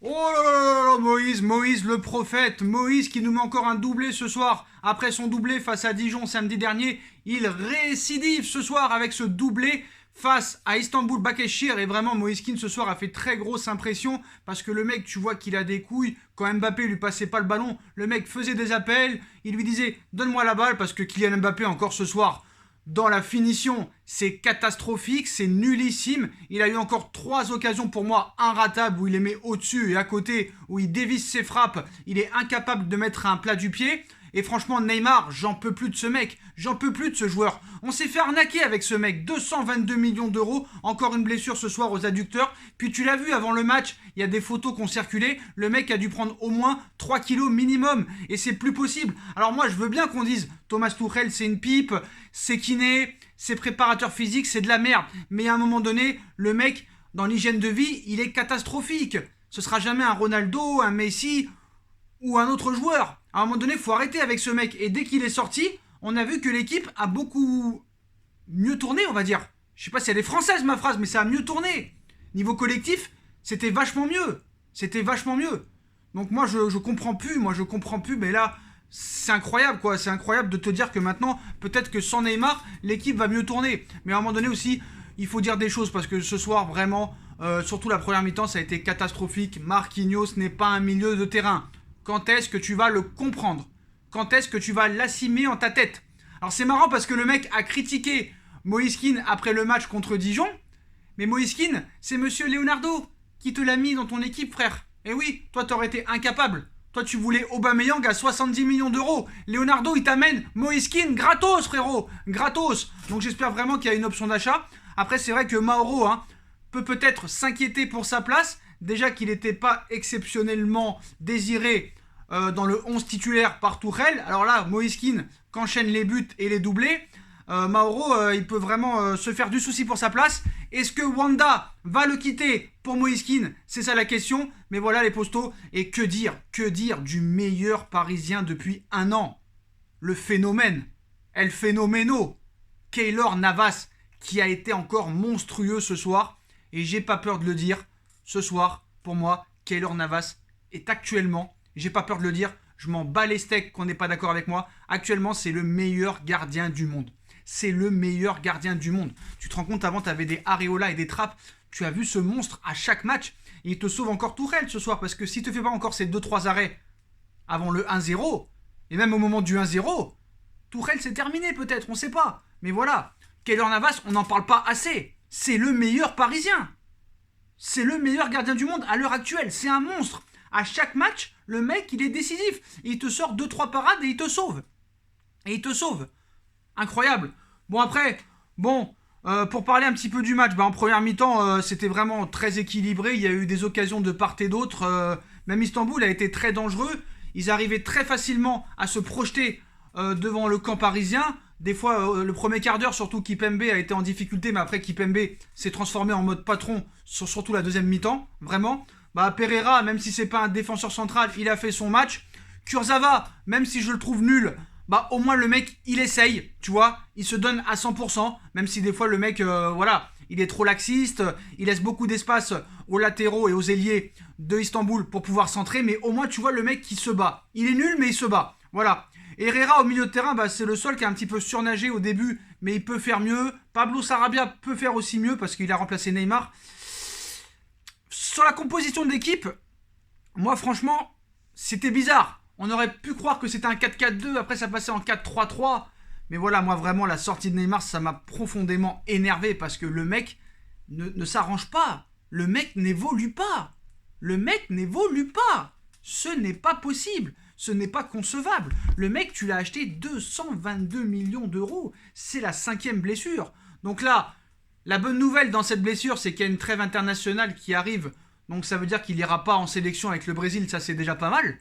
Oh là là là là, Moïse le prophète, Moïse qui nous met encore un doublé ce soir. Après son doublé face à Dijon samedi dernier, il récidive ce soir avec ce doublé face à Istanbul Bakeshir. Et vraiment, Moïse Kean ce soir a fait très grosse impression parce que le mec, tu vois qu'il a des couilles. Quand Mbappé lui passait pas le ballon, le mec faisait des appels, il lui disait donne-moi la balle parce que Kylian Mbappé encore ce soir dans la finition, c'est catastrophique, c'est nullissime. Il a eu encore 3 occasions pour moi inratables où il les met au-dessus et à côté, où il dévisse ses frappes. Il est incapable de mettre un plat du pied. Et franchement, Neymar, j'en peux plus de ce mec. J'en peux plus de ce joueur. On s'est fait arnaquer avec ce mec. 222 millions d'euros. Encore une blessure ce soir aux adducteurs. Puis tu l'as vu avant le match, il y a des photos qui ont circulé. Le mec a dû prendre au moins 3 kilos minimum. Et c'est plus possible. Alors moi, je veux bien qu'on dise Thomas Tuchel, c'est une pipe. C'est kiné, c'est préparateur physique, c'est de la merde. Mais à un moment donné, le mec, dans l'hygiène de vie, il est catastrophique. Ce sera jamais un Ronaldo, un Messi ou un autre joueur. À un moment donné, il faut arrêter avec ce mec. Et dès qu'il est sorti, on a vu que l'équipe a beaucoup mieux tourné, on va dire. Je sais pas si elle est française ma phrase, mais ça a mieux tourné. Niveau collectif, c'était vachement mieux. C'était vachement mieux. Donc moi, je comprends plus. Mais là, c'est incroyable, quoi. C'est incroyable de te dire que maintenant, peut-être que sans Neymar, l'équipe va mieux tourner. Mais à un moment donné aussi, il faut dire des choses parce que ce soir, vraiment, surtout la première mi-temps, ça a été catastrophique. Marquinhos n'est pas un milieu de terrain. Quand est-ce que tu vas le comprendre? Quand est-ce que tu vas l'assimiler en ta tête? Alors c'est marrant parce que le mec a critiqué Moïse Kean après le match contre Dijon. Mais Moïse Kean, c'est monsieur Leonardo qui te l'a mis dans ton équipe, frère. Et oui, toi t'aurais été incapable. Toi tu voulais Aubameyang à 70 millions d'euros. Leonardo il t'amène Moïse Kean gratos, frérot. Gratos. Donc j'espère vraiment qu'il y a une option d'achat. Après c'est vrai que Mauro peut peut-être s'inquiéter pour sa place. Déjà qu'il n'était pas exceptionnellement désiré dans le 11 titulaire par Tuchel. Alors là, Moïse Kean, qu'enchaîne les buts et les doublés, Mauro, il peut vraiment se faire du souci pour sa place. Est-ce que Wanda va le quitter pour Moïse Kean? C'est ça la question. Mais voilà les postos. Et que dire du meilleur Parisien depuis un an? Le phénomène, El Phénoméno, Keylor Navas, qui a été encore monstrueux ce soir. Et j'ai pas peur de le dire, ce soir, pour moi, Keylor Navas est actuellement, j'ai pas peur de le dire, je m'en bats les steaks qu'on n'est pas d'accord avec moi, actuellement c'est le meilleur gardien du monde. C'est le meilleur gardien du monde. Tu te rends compte, avant tu avais des Areola et des Trappes, tu as vu ce monstre à chaque match, et il te sauve encore Tourelle ce soir, parce que si tu ne fais pas encore ces 2-3 arrêts avant le 1-0, et même au moment du 1-0, Tourelle c'est terminé peut-être, on sait pas. Mais voilà, Keylor Navas, on n'en parle pas assez. C'est le meilleur Parisien. C'est le meilleur gardien du monde à l'heure actuelle. C'est un monstre. À chaque match, le mec, il est décisif. Il te sort 2-3 parades et il te sauve. Et il te sauve. Incroyable. Bon, après, pour parler un petit peu du match, en première mi-temps, c'était vraiment très équilibré. Il y a eu des occasions de part et d'autre. Même Istanbul a été très dangereux. Ils arrivaient très facilement à se projeter devant le camp parisien. Des fois, le premier quart d'heure, surtout Kipembe a été en difficulté, mais après Kipembe s'est transformé en mode patron, surtout la deuxième mi-temps, vraiment. Pereira, même si c'est pas un défenseur central, il a fait son match. Kurzawa, même si je le trouve nul, au moins le mec, il essaye, tu vois, il se donne à 100%, même si des fois le mec, il est trop laxiste, il laisse beaucoup d'espace aux latéraux et aux ailiers de Istanbul pour pouvoir centrer, mais au moins tu vois le mec qui se bat. Il est nul, mais il se bat, voilà. Herrera au milieu de terrain, c'est le seul qui a un petit peu surnagé au début, mais il peut faire mieux. Pablo Sarabia peut faire aussi mieux parce qu'il a remplacé Neymar. Sur la composition de l'équipe, moi franchement, c'était bizarre. On aurait pu croire que c'était un 4-4-2, après ça passait en 4-3-3. Mais voilà, moi vraiment, la sortie de Neymar, ça m'a profondément énervé parce que le mec ne s'arrange pas. Le mec n'évolue pas. Le mec n'évolue pas. Ce n'est pas possible. Ce n'est pas concevable. Le mec, tu l'as acheté 222 millions d'euros. C'est la 5e blessure. Donc là, la bonne nouvelle dans cette blessure, c'est qu'il y a une trêve internationale qui arrive. Donc ça veut dire qu'il n'ira pas en sélection avec le Brésil. Ça, c'est déjà pas mal.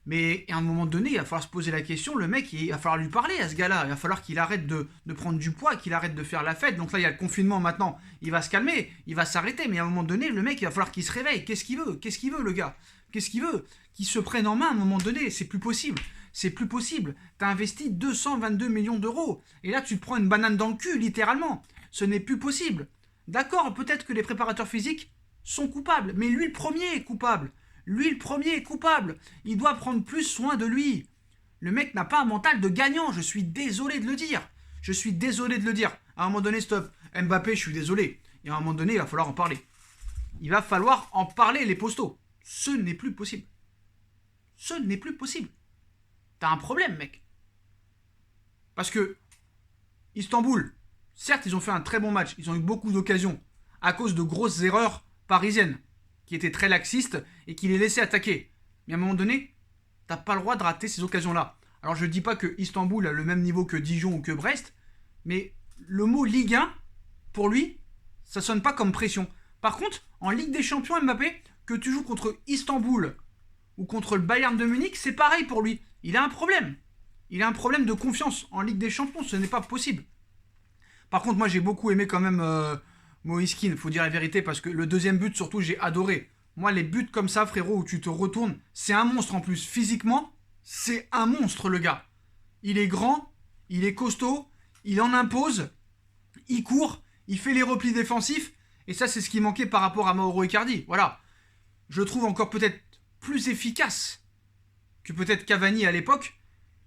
Mais à un moment donné, il va falloir se poser la question. Le mec, il va falloir lui parler à ce gars-là. Il va falloir qu'il arrête de prendre du poids, qu'il arrête de faire la fête. Donc là, il y a le confinement maintenant. Il va se calmer, il va s'arrêter. Mais à un moment donné, le mec, il va falloir qu'il se réveille. Qu'est-ce qu'il veut, le gars? Qu'est-ce qu'il veut? Qu'il se prenne en main à un moment donné. C'est plus possible. C'est plus possible. T'as investi 222 millions d'euros. Et là, tu te prends une banane dans le cul, littéralement. Ce n'est plus possible. D'accord, peut-être que les préparateurs physiques sont coupables. Mais lui, le premier est coupable. Lui, le premier est coupable. Il doit prendre plus soin de lui. Le mec n'a pas un mental de gagnant. Je suis désolé de le dire. Je suis désolé de le dire. À un moment donné, stop. Mbappé, je suis désolé. Et à un moment donné, il va falloir en parler. Il va falloir en parler, les postos. Ce n'est plus possible. Ce n'est plus possible. T'as un problème, mec. Parce que Istanbul, certes, ils ont fait un très bon match. Ils ont eu beaucoup d'occasions à cause de grosses erreurs parisiennes qui étaient très laxistes et qui les laissaient attaquer. Mais à un moment donné, t'as pas le droit de rater ces occasions-là. Alors je dis pas que Istanbul a le même niveau que Dijon ou que Brest, mais le mot Ligue 1, pour lui, ça sonne pas comme pression. Par contre, en Ligue des Champions, Mbappé, que tu joues contre Istanbul ou contre le Bayern de Munich, c'est pareil pour lui. Il a un problème. Il a un problème de confiance en Ligue des Champions, ce n'est pas possible. Par contre, moi j'ai beaucoup aimé quand même Moïse Kean, faut dire la vérité, parce que le deuxième but surtout j'ai adoré. Moi les buts comme ça frérot où tu te retournes, c'est un monstre en plus. Physiquement, c'est un monstre le gars. Il est grand, il est costaud, il en impose, il court, il fait les replis défensifs, et ça c'est ce qui manquait par rapport à Mauro Icardi. Voilà. Je le trouve encore peut-être plus efficace que peut-être Cavani à l'époque.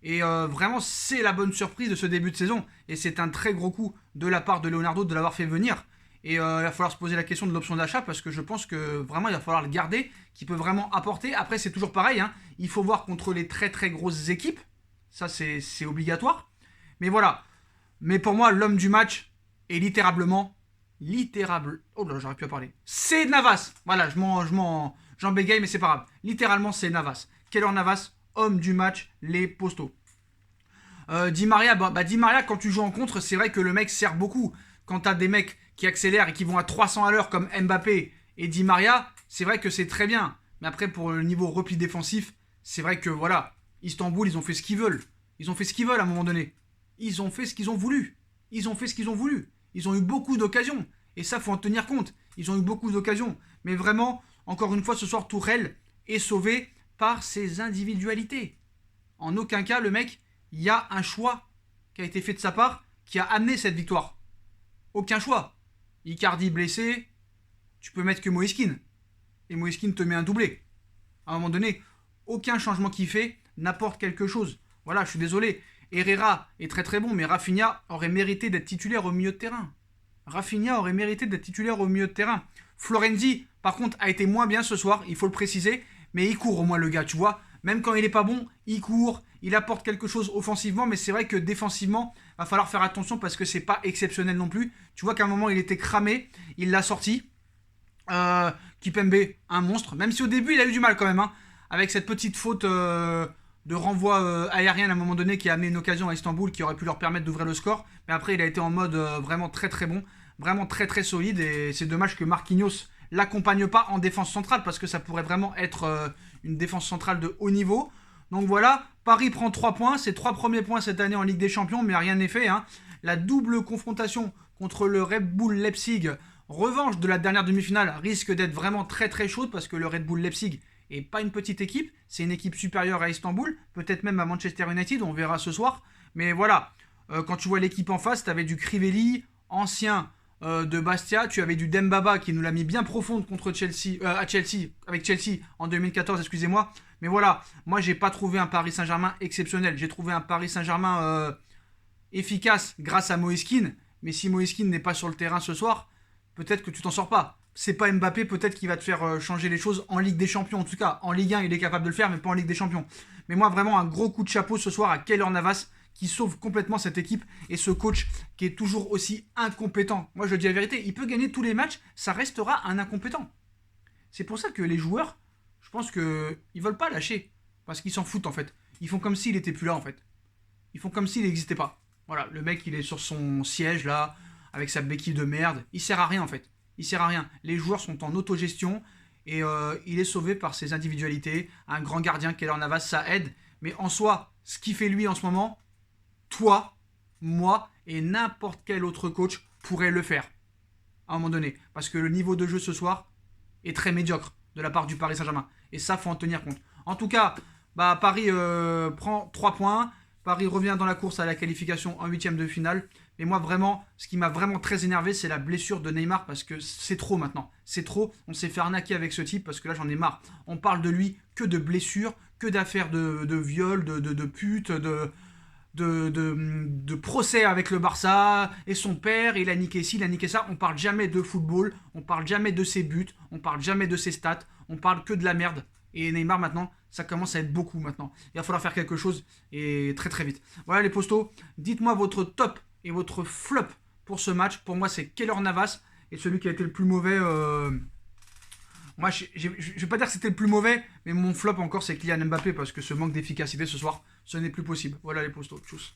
Et vraiment, c'est la bonne surprise de ce début de saison. Et c'est un très gros coup de la part de Leonardo de l'avoir fait venir. Et il va falloir se poser la question de l'option d'achat parce que je pense que vraiment, il va falloir le garder, qui peut vraiment apporter. Après, c'est toujours pareil. Hein. Il faut voir contre les très très grosses équipes. Ça, c'est obligatoire. Mais voilà. Mais pour moi, l'homme du match est littéralement... Oh là, j'aurais pu en parler. C'est Navas. Voilà, j'en bégaye, mais c'est pas grave. Littéralement, c'est Navas. Keylor Navas, homme du match, les postos. Di Maria, Di Maria, quand tu joues en contre, c'est vrai que le mec sert beaucoup. Quand t'as des mecs qui accélèrent et qui vont à 300 à l'heure comme Mbappé et Di Maria, c'est vrai que c'est très bien. Mais après, pour le niveau repli défensif, c'est vrai que voilà, Istanbul, ils ont fait ce qu'ils veulent. Ils ont fait ce qu'ils veulent à un moment donné. Ils ont fait ce qu'ils ont voulu. Ils ont fait ce qu'ils ont voulu. Ils ont eu beaucoup d'occasions. Et ça, faut en tenir compte. Ils ont eu beaucoup d'occasions. Mais vraiment, encore une fois, ce soir, Tourelle est sauvé par ses individualités. En aucun cas, le mec, il y a un choix qui a été fait de sa part qui a amené cette victoire. Aucun choix. Icardi blessé, tu peux mettre que Moïse Kean. Et Moïse Kean te met un doublé. À un moment donné, aucun changement qu'il fait n'apporte quelque chose. Voilà, je suis désolé. Herrera est très très bon, mais Rafinha aurait mérité d'être titulaire au milieu de terrain. Rafinha aurait mérité d'être titulaire au milieu de terrain. Florenzi, par contre, a été moins bien ce soir, il faut le préciser. Mais il court au moins le gars, tu vois. Même quand il est pas bon, il court, il apporte quelque chose offensivement, mais c'est vrai que défensivement, va falloir faire attention parce que c'est pas exceptionnel non plus. Tu vois qu'à un moment il était cramé, il l'a sorti. Kipembe, un monstre, même si au début il a eu du mal quand même, hein, avec cette petite faute de renvoi aérien à un moment donné qui a amené une occasion à Istanbul qui aurait pu leur permettre d'ouvrir le score. Mais après il a été en mode vraiment très très bon, vraiment très très solide et c'est dommage que Marquinhos l'accompagne pas en défense centrale parce que ça pourrait vraiment être une défense centrale de haut niveau. Donc voilà, Paris prend 3 points, c'est 3 premiers points cette année en Ligue des Champions, mais rien n'est fait. Hein. La double confrontation contre le Red Bull Leipzig, revanche de la dernière demi-finale, risque d'être vraiment très très chaude parce que le Red Bull Leipzig est pas une petite équipe, c'est une équipe supérieure à Istanbul, peut-être même à Manchester United, on verra ce soir. Mais voilà, quand tu vois l'équipe en face, tu avais du Crivelli, ancien de Bastia, tu avais du Dembaba qui nous l'a mis bien profonde contre Chelsea, avec Chelsea en 2014, excusez-moi. Mais voilà, moi j'ai pas trouvé un Paris Saint-Germain exceptionnel. J'ai trouvé un Paris Saint-Germain efficace grâce à Moïse Kean. Mais si Moïse Kean n'est pas sur le terrain ce soir, peut-être que tu t'en sors pas. C'est pas Mbappé peut-être qui va te faire changer les choses en Ligue des Champions. En tout cas, en Ligue 1, il est capable de le faire, mais pas en Ligue des Champions. Mais moi, vraiment, un gros coup de chapeau ce soir à Keylor Navas qui sauve complètement cette équipe et ce coach qui est toujours aussi incompétent. Moi, je dis la vérité, il peut gagner tous les matchs, ça restera un incompétent. C'est pour ça que les joueurs, je pense qu'ils veulent pas lâcher. Parce qu'ils s'en foutent, en fait. Ils font comme s'il était plus là, en fait. Ils font comme s'il n'existait pas. Voilà, le mec, il est sur son siège, là, avec sa béquille de merde. Il sert à rien, en fait. Il sert à rien. Les joueurs sont en autogestion et il est sauvé par ses individualités. Un grand gardien, Keylor Navas, ça aide. Mais en soi, ce qu'il fait lui en ce moment, toi, moi et n'importe quel autre coach pourrait le faire à un moment donné. Parce que le niveau de jeu ce soir est très médiocre de la part du Paris Saint-Germain. Et ça, faut en tenir compte. En tout cas, Paris prend 3 points. Paris revient dans la course à la qualification en huitième de finale. Mais moi, vraiment, ce qui m'a vraiment très énervé, c'est la blessure de Neymar parce que c'est trop maintenant. C'est trop. On s'est fait arnaquer avec ce type parce que là, j'en ai marre. On parle de lui que de blessures, que d'affaires de viol, de putes, de procès avec le Barça et son père, il a niqué ci, il a niqué ça. On parle jamais de football, on parle jamais de ses buts, on parle jamais de ses stats, on parle que de la merde. Et Neymar maintenant, ça commence à être beaucoup maintenant. Il va falloir faire quelque chose et très très vite. Voilà les postos, dites-moi votre top et votre flop pour ce match. Pour moi c'est Keylor Navas et celui qui a été le plus mauvais. Moi je vais pas dire que c'était le plus mauvais, mais mon flop encore c'est Kylian Mbappé parce que ce manque d'efficacité ce soir, ce n'est plus possible. Voilà les postos, tchuss.